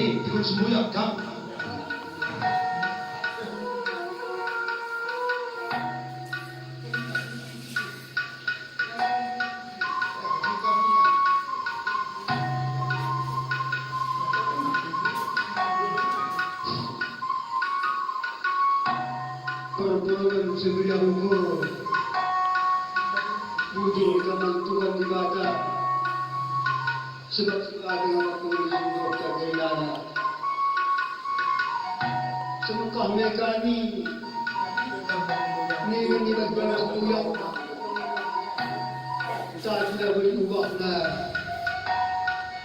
네, 이것이 뭐야? 감. Pertolongan sebelahku Bujur kaman Tuhan di bata Sebab sebagai waktu disunduk kegailana Semukah mereka ni Ini di bagian kuyak Tak tidak berubah lah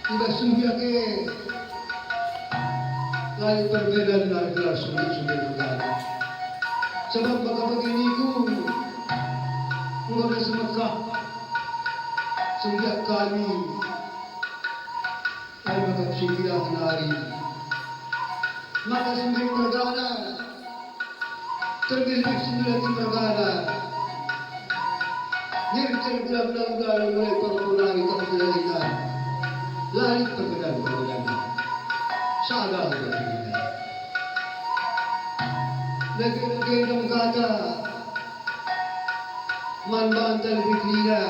Tidak sudah ke Lain perbedaan dari kelas sumber-sumber negara Sebab baka begini ku Mula semekah Sejak kami Ay magkapsikilang hari Maka sendiri pergana Terbilik sendiri pergana Nircer bilang-bilang mulai perpulari kepentingan Lari perbedaan-perbedaan Sadar perbedaan Lagi-lagi dalam kata Manbantal bikrina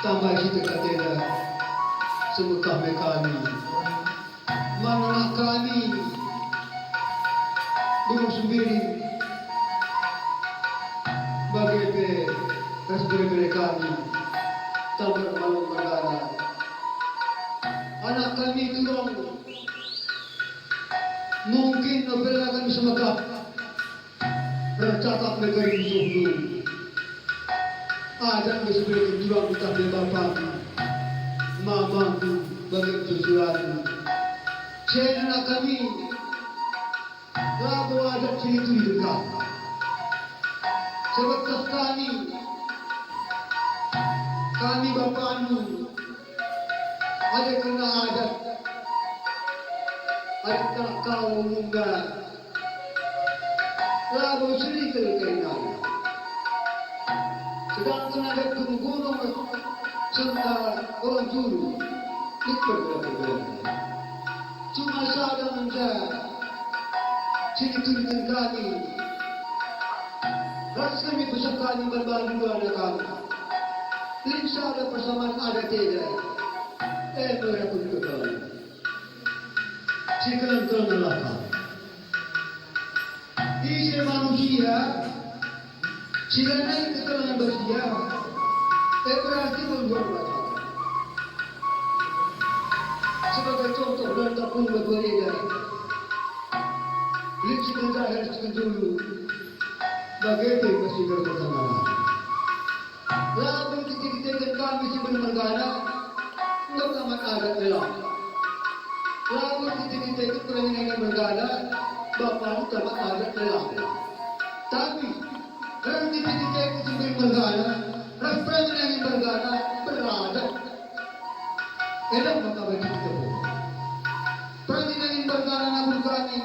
Tambah kita katanya Semekah kami Manang kami Dulu sendiri Bagi Kasbere kami Tambah malam negara Anak kami itu dong Mungkin apabila kami semekap Bercakap mereka hidup dulu Ada yang sebagai juang utah dari bapakku Mamaku bagi susulan Saya anak kami Lagu adat itu di dekat Sebab kami bapakmu Ada kena adat Adakah kau munggah Lalu sedikit keinginan Sedangkan ada gunung-gunung Serta orang dulu Ikut berbeda Cuma sadar saja Sedikit kami Rasa kami besar kami berbanding anak kami Linksa ada persamaan ada tidak Mereka juga kami Sekarang neraka. Isi manusia, sila naik ke kalangan bersia, berarti membuat wajah. Sebagai contoh dan tak pun berbeda. Lihat sebentar harus dulu. Bagaimana masih berpertemanan. Lalu kita kami sebelum bergana, nggak amat ada lelah. Lalu kita itu perempuan yang bergada, bapak dapat ada lelang. Tapi kalau kita itu sebelum bergada, perempuan yang bergada berada. Enak maka begitu. Perempuan yang bergada namun kami,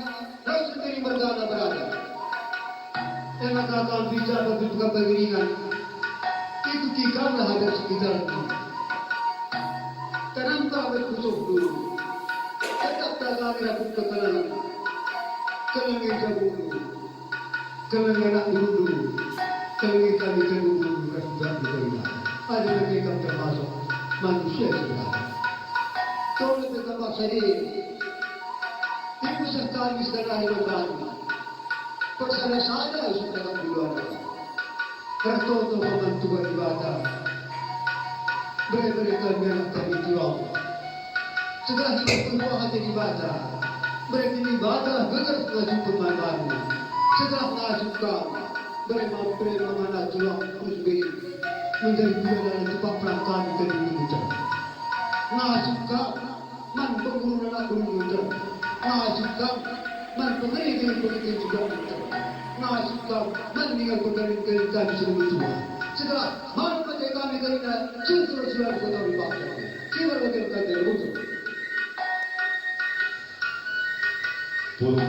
kalau sendiri bergada berada. Enak akan bicara begitu keberingan. Ikuti karena ada sekitarmu. Kenapa berkusuk dulu? Kami lakukan kekalangan Kelangi jabulu Kelangi anak dulu Kelangi kami kedulu Rasulullah berkata Ada mereka termasuk manusia sebenarnya Kau lebih tambah sedih Ibu sekali sekarang hidup kami Persada-sada sudah kami dulu ada Kertoto pemantuan ibadah Beri-beri kami anak kami tiwang Setelah kita berbuah hati ibadah Mereka ibadah gegar laju pemandangan Setelah mengasukkan Mereka mana tulang kusbih Menjadi dua dalam cepat perangkan ke dunia hujan Mengasukkan Man pengguna anak dunia hujan Mengasukkan Man pengering politik juga hujan Mengasukkan Man dengan pengering kami seluruh tua Setelah Man pada kami kerana Setelah kota berbaksa Kita berkata-kata betul Pun